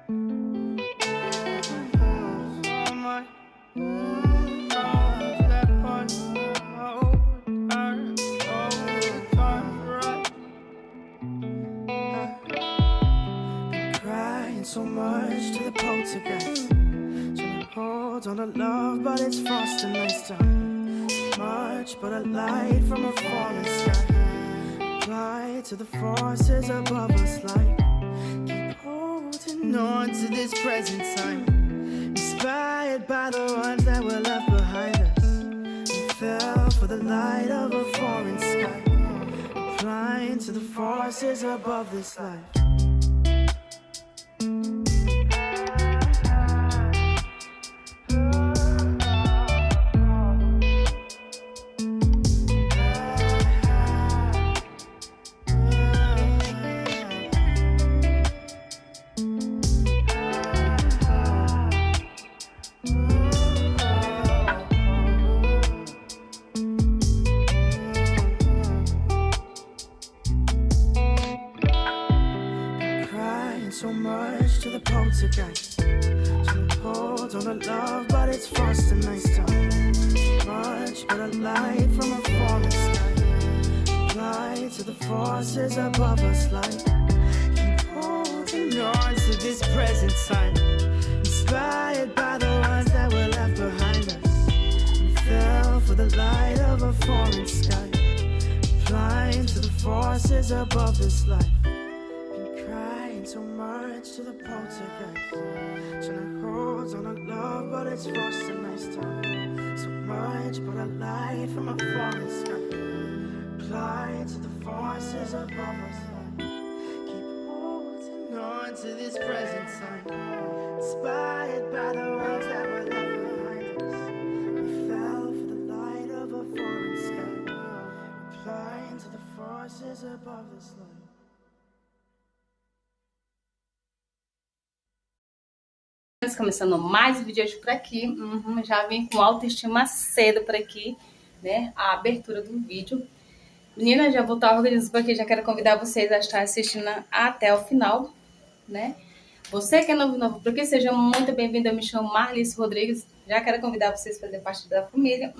So much to the poltergeist. Trying to hold on to love, but it's frost and nice time. Much but a light from a falling sky. Apply to the forces above us like keep holding on to this present time. Inspired by the ones that were left behind us. And fell for the light of a foreign sky. Applying to the forces above this life. So much to the poltergeist. Trying to hold on to love, but it's frost and nice time. Much but a light from a falling sky. Apply to the forces above us like keep holding on to this present time. Inspired by the ones that were left behind us. And fell for the light of a foreign sky. Applying to the forces above this life. So much to the poltergeist. Trying to hold on to love, but it's frost and nice time. So much but a light from a falling sky. Apply to the forces above us. Keep holding on to this present time. Inspired by the ones that were left behind us. We fell for the light of a foreign sky. Applying to the forces above this light. Começando mais um vídeo hoje por aqui. Já vim com autoestima cedo por aqui, né? A abertura do vídeo. Meninas, já vou estar organizando por aqui. Já quero convidar vocês a estar assistindo até o final, né? Você que é novo por aqui, seja muito bem-vindo. Eu me chamo Marlice Rodrigues. Já quero convidar vocês a fazer parte da família.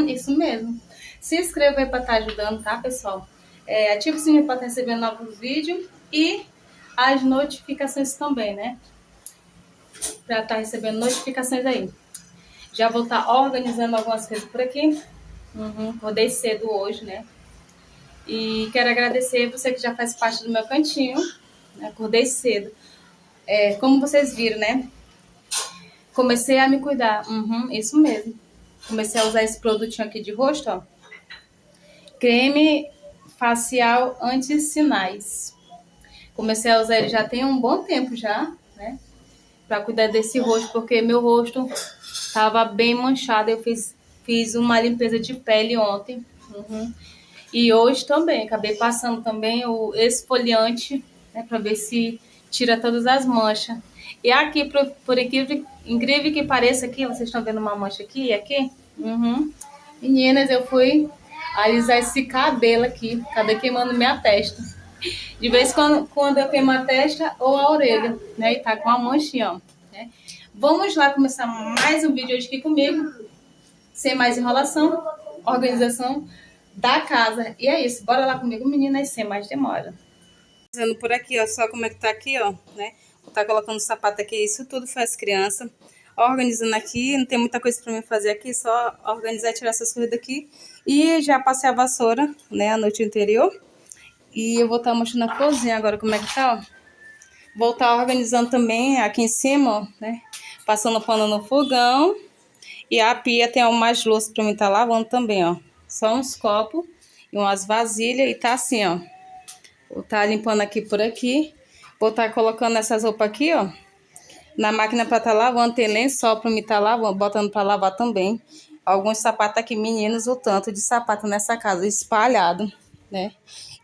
Isso mesmo. Se inscreva aí para estar ajudando, tá, pessoal? Ative o sininho para estar recebendo novos vídeos e as notificações também, né? Para estar recebendo notificações aí. Já vou estar organizando algumas coisas por aqui. Acordei cedo hoje, né? E quero agradecer você que já faz parte do meu cantinho. Acordei cedo. Como vocês viram, né? Comecei a me cuidar. Isso mesmo. Comecei a usar esse produtinho aqui de rosto, ó. Creme facial anti-sinais. Comecei a usar ele já tem um bom tempo já, né? Para cuidar desse rosto, porque meu rosto tava bem manchado. Eu fiz uma limpeza de pele ontem. E hoje também, acabei passando também o esfoliante, né, para ver se tira todas as manchas. E aqui, por incrível que pareça aqui, vocês estão vendo uma mancha aqui e aqui? Meninas, eu fui alisar esse cabelo aqui, acabei queimando minha testa. De vez em quando eu queimo a testa ou a orelha, né? E tá com uma manchinha, ó, né? Vamos lá começar mais um vídeo hoje aqui comigo. Sem mais enrolação, organização da casa. E é isso, bora lá comigo, meninas, sem mais demora. Fazendo por aqui, ó, só como é que tá aqui, ó, né? Vou tá colocando o sapato aqui, isso tudo faz criança. Organizando aqui, não tem muita coisa pra mim fazer aqui, só organizar e tirar essas coisas daqui. E já passei a vassoura, né, a noite anterior. E eu vou estar mostrando a cozinha agora como é que tá, ó. Vou estar organizando também aqui em cima, ó, né? Passando pano no fogão. E a pia tem umas louças pra mim estar lavando também, ó. Só uns copos e umas vasilhas e tá assim, ó. Vou estar limpando aqui por aqui. Vou estar colocando essas roupas aqui, ó, na máquina pra estar lavando. Tem lençol pra mim estar lavando, botando pra lavar também. Alguns sapatos aqui, meninos, o tanto de sapato nessa casa espalhado, né?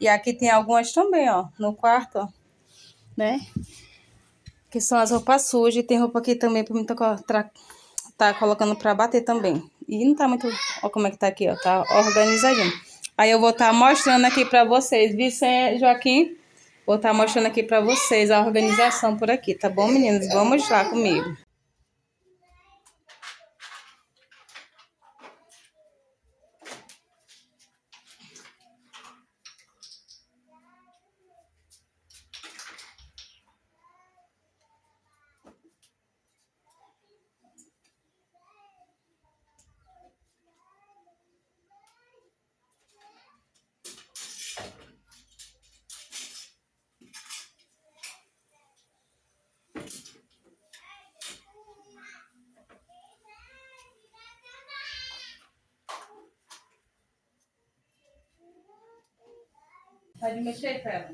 E aqui tem algumas também, ó, no quarto, ó, né? Que são as roupas sujas. E tem roupa aqui também pra mim tá colocando pra bater também. E não tá muito... Ó como é que tá aqui, ó. Tá organizadinho. Aí eu vou estar mostrando aqui pra vocês. Vicente, Joaquim, Vou estar mostrando aqui pra vocês a organização por aqui, tá bom, meninas? Vamos lá comigo. Pode mexer, Fela?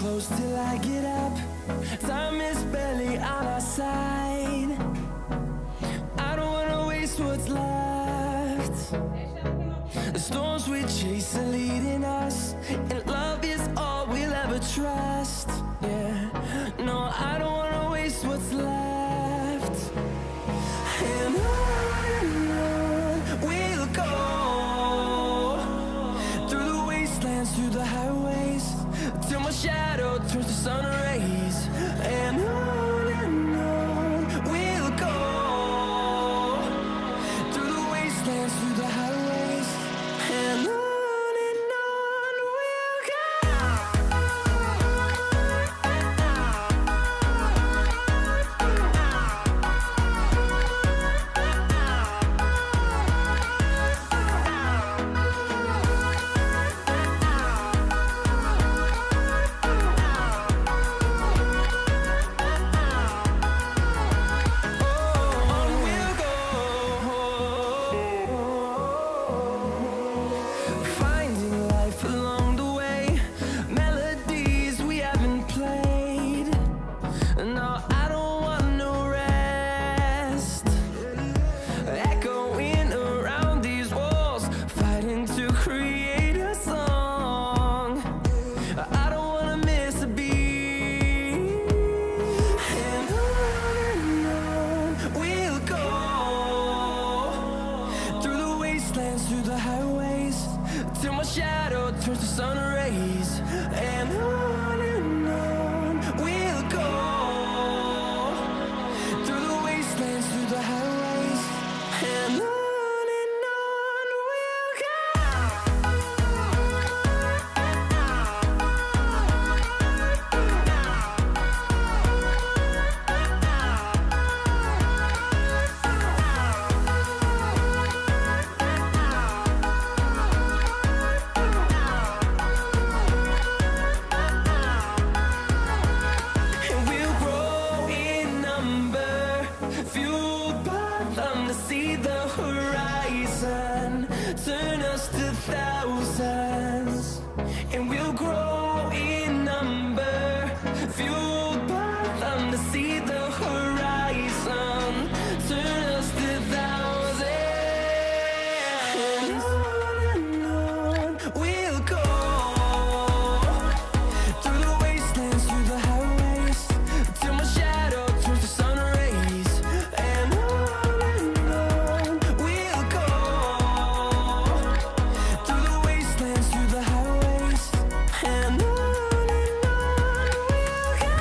close till I get up. Time is barely on our side. I don't wanna waste what's left. The storms we chase are leading us, and love is all we'll ever trust. Yeah, no, I don't wanna waste what's left. And on we'll go, through the wastelands, through the highways, till my shadow turns to sun rays. And on turns to sun rays, and on we'll go through the wastelands, through the highways, and on we'll go. And we'll grow in number, fueled by them to see the horizon, turn us to thousands. And we'll grow in number, fueled by them to see the horizon, turn us to thousands. And on we'll go through the wastelands, through the highways, till my shadow turns to sun rays, and on we'll go through the wastelands, through the highways, and on we'll go.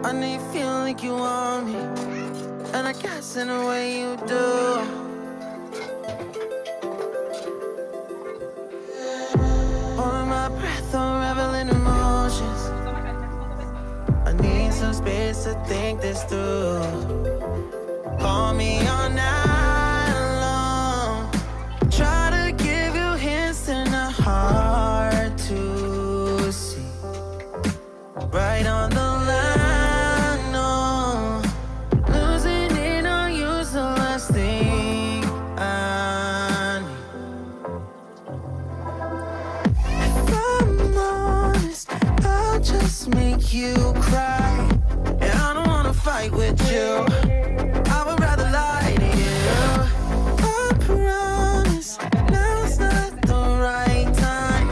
I know you feel like you want me, and I guess in a way you do. Holding my breath, I'm reveling emotions. I need some space to think this through. Call me all night long, try to give you hints and a hard to see. Right on the line, no, losing it on you's the last thing I need. If I'm honest, I'll just make you cry, and I don't wanna fight with you. I would rather lie to you. I promise now's not the right time,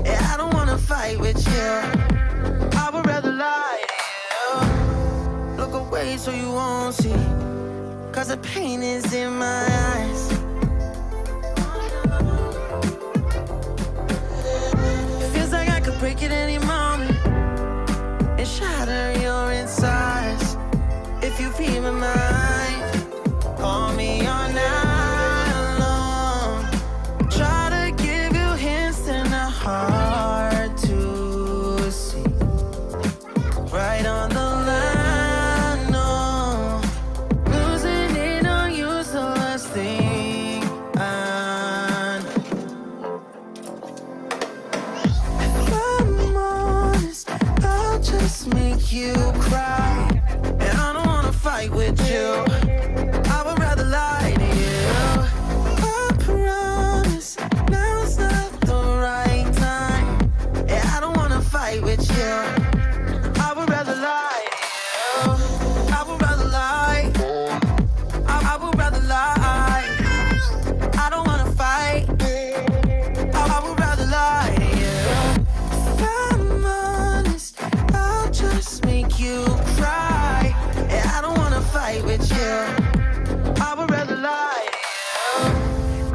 and I don't wanna fight with you. I would rather lie to you. Look away so you won't see, 'cause the pain is in my eyes. Feels like I could break it any moment and shatter your insides. If you read my mind, call me all night long, try to give you hints and a hard to see. Right on the line, no, losing it on you's the last thing I know. If I'm honest, I'll just make you cry, and I don't wanna fight with you. I would rather lie to you. I promise now's not the right time, and I don't wanna fight with you. I would rather lie to you. I would rather lie. I would rather lie. I don't wanna fight. I would rather lie to you. If I'm honest, I'll just make you cry, and I don't wanna fight with you. I would rather lie to you.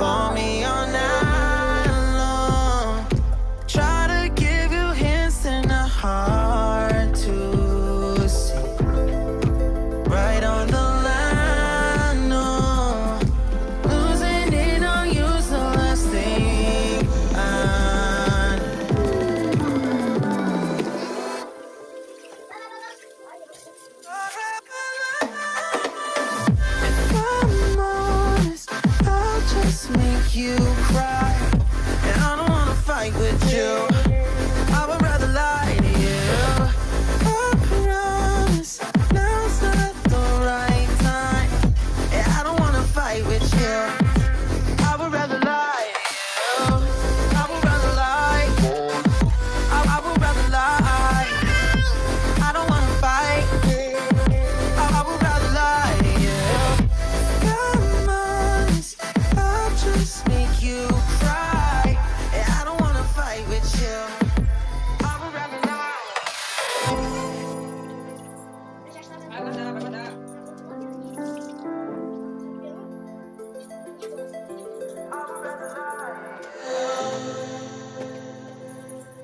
Call me all night long, try to give you hints and a hard to see. Right on the line, no, losing it on you's the last thing I If I'm honest, I'll just make you cry, and I don't wanna fight with you. I would rather lie to you. I promise now's not the right time, and I don't wanna fight with you. I would rather lie to you. I would rather lie.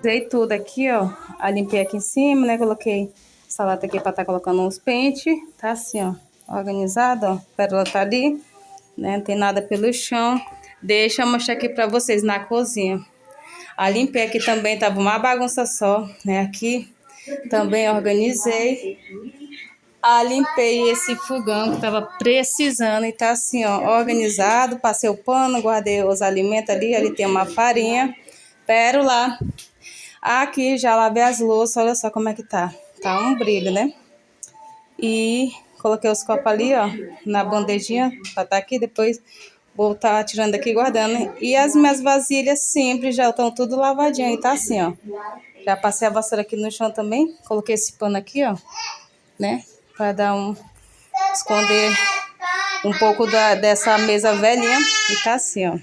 Usei tudo aqui, ó. Limpei aqui em cima, né? Coloquei salada aqui pra estar colocando uns pentes. Tá assim, ó. Organizado, ó. A pérola tá ali, né? Não tem nada pelo chão. Deixa eu mostrar aqui pra vocês na cozinha. Limpei aqui também, tava uma bagunça só, né? Aqui também organizei. Limpei esse fogão que tava precisando e tá assim, ó, organizado. Passei o pano, guardei os alimentos ali. Ali tem uma farinha, pérola. Aqui já lavei as louças, olha só como é que tá. Tá um brilho, né? E coloquei os copos ali, ó, na bandejinha pra tá aqui. Depois vou tá tirando aqui e guardando. E as minhas vasilhas sempre já estão tudo lavadinhas. E tá assim, ó. Já passei a vassoura aqui no chão também. Coloquei esse pano aqui, ó, né? Pra dar esconder um pouco dessa mesa velhinha. E tá assim, ó.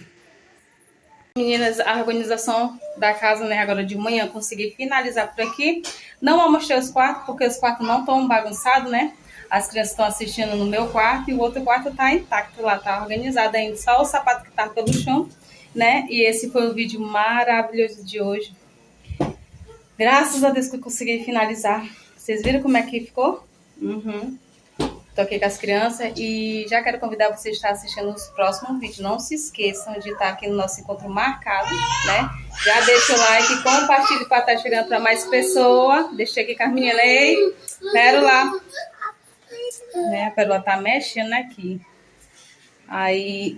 Meninas, a organização da casa, né, agora de manhã, consegui finalizar por aqui. Não mostrei os quartos, porque os quartos não estão bagunçados, né? As crianças estão assistindo no meu quarto e o outro quarto tá intacto lá, tá organizado ainda. Só o sapato que tá pelo chão, né? E esse foi o vídeo maravilhoso de hoje. Graças a Deus que eu consegui finalizar. Vocês viram como é que ficou? Tô aqui com as crianças e já quero convidar vocês a estar assistindo os próximos vídeos. Não se esqueçam de estar aqui no nosso encontro marcado, né? Já deixa o like, compartilhe para estar chegando para mais pessoas. Deixei aqui com as meninas aí. Pérola. Né? A Pérola tá mexendo aqui. Aí,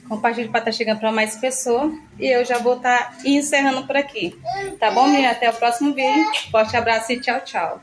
compartilhe para estar chegando para mais pessoas. E eu já vou estar encerrando por aqui. Tá bom, menina? Até o próximo vídeo. Forte abraço e tchau, tchau.